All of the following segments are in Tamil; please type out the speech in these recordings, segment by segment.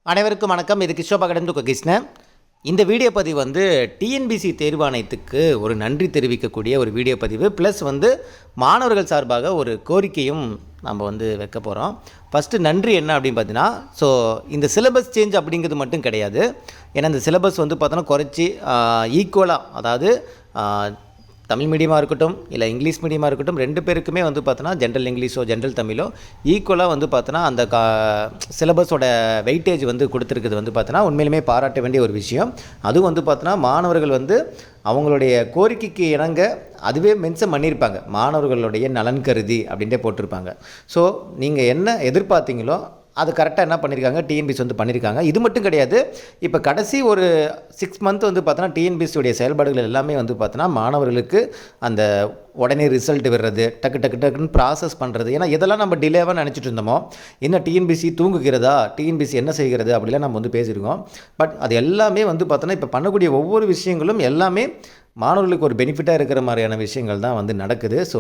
அனைவருக்கும் வணக்கம். இது கிஷோப் அகாடமி கிருஷ்ணன். இந்த வீடியோ பதிவு வந்து டிஎன்பிசி தேர்வாணையத்துக்கு ஒரு நன்றி தெரிவிக்கக்கூடிய ஒரு வீடியோ பதிவு, ப்ளஸ் வந்து மாணவர்கள் சார்பாக ஒரு கோரிக்கையும் நம்ம வந்து வைக்க போகிறோம். ஃபஸ்ட்டு நன்றி என்ன அப்படின்னு பார்த்தீங்கன்னா, ஸோ இந்த சிலபஸ் சேஞ்ச் அப்படிங்கிறது மட்டும் கிடையாது. ஏன்னா இந்த சிலபஸ் வந்து பார்த்தோன்னா குறைச்சி ஈக்குவலாக, அதாவது தமிழ் மீடியமாக இருக்கட்டும் இல்லை இங்கிலீஷ் மீடியமாக இருக்கட்டும், ரெண்டு பேருக்குமே வந்து பார்த்தோன்னா ஜென்ரல் இங்கிலீஷோ ஜென்ரல் தமிழோ ஈக்குவலாக வந்து பார்த்தோன்னா அந்த சிலபஸோட வெயிட்டேஜ் வந்து கொடுத்துருக்குது வந்து பார்த்தோன்னா உண்மையிலுமே பாராட்ட வேண்டிய ஒரு விஷயம். அதுவும் வந்து பார்த்தோன்னா மாணவர்கள் வந்து அவங்களுடைய கோரிக்கைக்கு இணங்க அதுவே மென்ஷன் பண்ணியிருப்பாங்க, மாணவர்களுடைய நலன் கருதி அப்படின்ட்டே போட்டிருப்பாங்க. ஸோ நீங்கள் என்ன எதிர்பார்த்தீங்களோ அது கரெக்டாக என்ன பண்ணியிருக்காங்க, டிஎன்பிசி வந்து பண்ணியிருக்காங்க. இது மட்டும் கிடையாது, இப்போ கடைசி ஒரு 6 மந்த் வந்து பார்த்தோன்னா டிஎன்பிசியுடைய செயல்பாடுகள் எல்லாமே வந்து பார்த்தோன்னா மாணவர்களுக்கு அந்த உடனே ரிசல்ட் விடுறது, டக்குன்னு ப்ராசஸ் பண்ணுறது. ஏன்னா இதெல்லாம் நம்ம டிலேவாக நினச்சிட்டு இருந்தோமோ, என்ன டிஎன்பிசி தூங்குகிறதா, டிஎன்பிசி என்ன செய்கிறது அப்படிலாம் நம்ம வந்து பேசியிருக்கோம். பட் அது எல்லாமே வந்து பார்த்தோன்னா இப்போ பண்ணக்கூடிய ஒவ்வொரு விஷயங்களும் எல்லாமே மாணவர்களுக்கு ஒரு பெனிஃபிட்டாக இருக்கிற மாதிரியான விஷயங்கள் தான் வந்து நடக்குது. ஸோ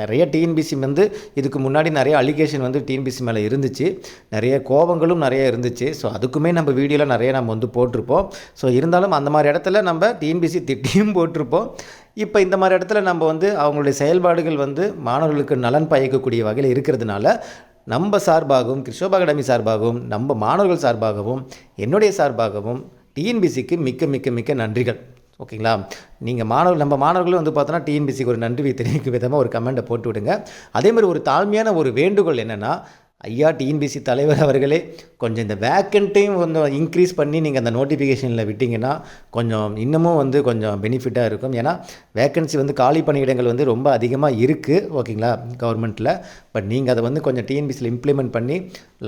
நிறைய டிஎன்பிசி வந்து இதுக்கு முன்னாடி நிறைய அலிகேஷன் வந்து டிஎன்பிசி மேலே இருந்துச்சு, நிறைய கோபங்களும் நிறைய இருந்துச்சு. ஸோ அதுக்குமே நம்ம வீடியோவில் நிறைய நம்ம வந்து போட்டிருப்போம். ஸோ இருந்தாலும் அந்த மாதிரி இடத்துல நம்ம டிஎன்பிசி திட்டியும் போட்டிருப்போம். இப்போ இந்த மாதிரி இடத்துல நம்ம வந்து அவங்களுடைய செயல்பாடுகள் வந்து மாணவர்களுக்கு நலன் பயக்கக்கூடிய வகையில் இருக்கிறதுனால நம்ம சார்பாகவும் கிஷோப் அகாடமி சார்பாகவும் நம்ம மாணவர்கள் சார்பாகவும் என்னுடைய சார்பாகவும் டிஎன்பிசிக்கு மிக்க மிக்க மிக்க நன்றிகள். ஓகேங்களா? நீங்கள் நம்ம மாணவர்களும் வந்து பார்த்தோன்னா டிஎன்பிசிக்கு ஒரு நன்றி தெரிவிக்கும் விதமாக ஒரு கமெண்ட்டை போட்டு விடுங்க. அதேமாதிரி ஒரு தாழ்மையான ஒரு வேண்டுகோள் என்னென்னா, ஐயா டிஎன்பிசி தலைவர் அவர்களே, கொஞ்சம் இந்த வேக்கண்ட்டையும் கொஞ்சம் இன்க்ரீஸ் பண்ணி நீங்கள் அந்த நோட்டிஃபிகேஷனில் விட்டிங்கன்னா கொஞ்சம் இன்னமும் வந்து கொஞ்சம் பெனிஃபிட்டாக இருக்கும். ஏன்னா வேக்கன்சி வந்து காலி பணியிடங்கள் வந்து ரொம்ப அதிகமாக இருக்குது. ஓகேங்களா? கவர்மெண்ட்டில். பட் நீங்கள் அதை வந்து கொஞ்சம் டிஎன்பிசியில் இம்ப்ளிமெண்ட் பண்ணி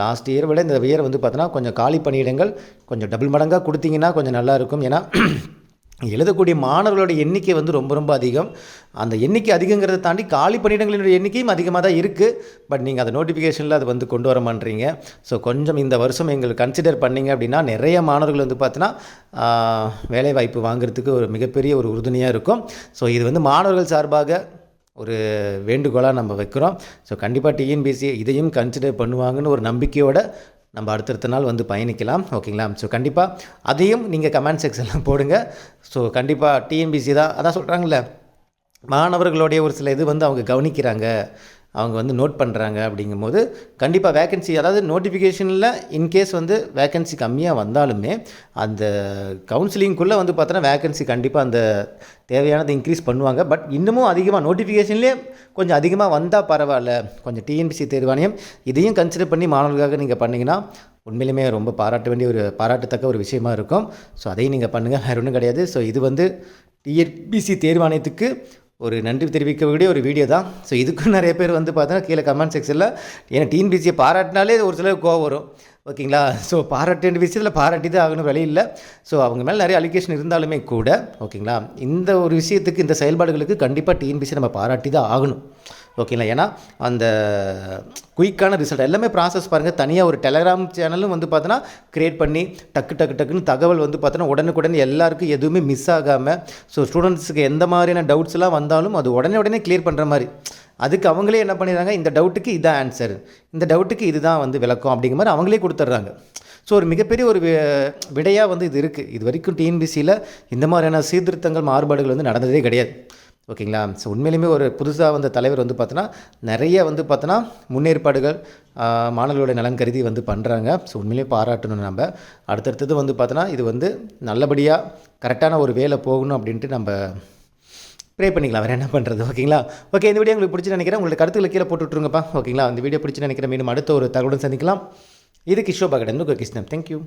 லாஸ்ட் இயர் விட இந்த இயர் வந்து பார்த்தோன்னா கொஞ்சம் காலி பணியிடங்கள் கொஞ்சம் டபுள் மடங்காக கொடுத்தீங்கன்னா கொஞ்சம் நல்லாயிருக்கும். ஏன்னா எழுதக்கூடிய மாணவர்களோட எண்ணிக்கை வந்து ரொம்ப ரொம்ப அதிகம். அந்த எண்ணிக்கை அதிகங்கிறத தாண்டி காலி பணியிடங்களினுடைய எண்ணிக்கையும் அதிகமாக தான் இருக்குது. பட் நீங்கள் அந்த நோட்டிஃபிகேஷனில் அது வந்து கொண்டு வர மாட்டீங்க. ஸோ கொஞ்சம் இந்த வருஷம் எங்களுக்கு கன்சிடர் பண்ணிங்க அப்படின்னா நிறைய மாணவர்கள் வந்து பார்த்தீங்கன்னா வேலைவாய்ப்பு வாங்குறதுக்கு ஒரு மிகப்பெரிய ஒரு உறுதுணையாக இருக்கும். ஸோ இது வந்து மாணவர்கள் சார்பாக ஒரு வேண்டுகோளாக நம்ம வைக்கிறோம். ஸோ கண்டிப்பாக டிஎன்பிசி இதையும் கன்சிடர் பண்ணுவாங்கன்னு ஒரு நம்பிக்கையோடு நம்ம அடுத்தடுத்த நாள் வந்து பயணிக்கலாம். ஓகேங்களா? ஸோ கண்டிப்பாக அதையும் நீங்கள் கமெண்ட் செக்ஷனில் போடுங்க. ஸோ கண்டிப்பாக டிஎன்பிசி தான் அதான் சொல்கிறாங்களே, மாணவர்களுடைய ஒரு சில இது வந்து அவங்க கவனிக்கிறாங்க, அவங்க வந்து நோட் பண்ணுறாங்க. அப்படிங்கும்போது கண்டிப்பாக வேக்கன்சி, அதாவது நோட்டிஃபிகேஷனில் இன்கேஸ் வந்து வேக்கன்சி கம்மியாக வந்தாலுமே அந்த கவுன்சிலிங்குள்ளே வந்து பார்த்தோன்னா வேக்கன்சி கண்டிப்பாக அந்த தேவையானது இன்க்ரீஸ் பண்ணுவாங்க. பட் இன்னமும் அதிகமாக நோட்டிஃபிகேஷன்லேயே கொஞ்சம் அதிகமாக வந்தால் பரவாயில்ல, கொஞ்சம் டிஎன்பிசி தேர்வாணையம் இதையும் கன்சிடர் பண்ணி மாணவர்களுக்காக நீங்கள் பண்ணிங்கன்னா உண்மையிலுமே ரொம்ப பாராட்டத்தக்க ஒரு விஷயமா இருக்கும். ஸோ அதையும் நீங்கள் பண்ணுங்கள், வேறு ஒன்றும் கிடையாது. ஸோ இது வந்து டிஎன்பிசி தேர்வாணையத்துக்கு ஒரு நன்றி தெரிவிக்கக்கூடிய ஒரு வீடியோ தான். ஸோ இதுக்கும் நிறைய பேர் வந்து பார்த்தோன்னா கீழே கமெண்ட் செக்ஷனில், ஏன்னா டிஎன்பிசியை பாராட்டினாலே ஒரு சிலர் கோவம் வரும். ஓகேங்களா? ஸோ பாராட்ட வேண்டிய விஷயத்தில் பாராட்டி தான் ஆகணும், வழி இல்லை. ஸோ அவங்க மேலே நிறைய அலிகேஷன் இருந்தாலுமே கூட, ஓகேங்களா, இந்த ஒரு விஷயத்துக்கு இந்த செயல்பாடுகளுக்கு கண்டிப்பாக டிஎன்பிசி நம்ம பாராட்டி தான் ஆகணும். ஓகேங்களா? ஏன்னா அந்த குயிக்கான ரிசல்ட் எல்லாமே ப்ராசஸ் பாருங்கள். தனியாக ஒரு டெலகிராம் சேனலும் வந்து பார்த்தோன்னா க்ரியேட் பண்ணி டக்குன்னு தகவல் வந்து பார்த்தோன்னா உடனுக்குடன் எல்லாருக்கும் எதுவுமே மிஸ் ஆகாமல், ஸோ ஸ்டூடெண்ட்ஸுக்கு எந்த மாதிரியான டவுட்ஸ்லாம் வந்தாலும் அது உடனே கிளியர் பண்ணுற மாதிரி, அதுக்கு அவங்களே என்ன பண்ணிடுறாங்க, இந்த டவுட்டுக்கு இதான் ஆன்சர், இந்த டவுட்டுக்கு இதுதான் வந்து விளக்கம் அப்படிங்கிற மாதிரி அவங்களே கொடுத்துட்றாங்க. ஸோ ஒரு மிகப்பெரிய ஒரு விடையாக வந்து இது இருக்குது. இது வரைக்கும் டிஎன்பிசியில் இந்த மாதிரியான சீர்திருத்தங்கள் மாறுபாடுகள் வந்து நடந்ததே கிடையாது. ஓகேங்களா? ஸோ உண்மையிலுமே ஒரு புதுசாக வந்த தலைவர் வந்து பார்த்தோன்னா நிறைய வந்து பார்த்தோன்னா முன்னேற்பாடுகள் மாணவர்களுடைய நலன் கருதி வந்து பண்ணுறாங்க. ஸோ உண்மையிலே பாராட்டணும். நம்ம அடுத்தடுத்தது வந்து பார்த்தோன்னா இது வந்து நல்லபடியாக கரெக்டான ஒரு வேலை போகணும் அப்படின்ட்டு நம்ம ப்ரே பண்ணிக்கலாம், வேறு என்ன பண்ணுறது. ஓகேங்களா? ஓகே, இந்த வீடியோ உங்களுக்கு பிடிச்சி நினைக்கிறேன். உங்களுக்கு கருத்துக்களை கீழே போட்டு விட்ருங்கப்பா. ஓகேங்களா? இந்த வீடியோ பிடிச்சி நினைக்கிறேன். மீண்டும் அடுத்த ஒரு தகவலுடன் சந்திக்கலாம். இது கிஷோப் அகாடமி கிருஷ்ணன். தேங்க்யூ.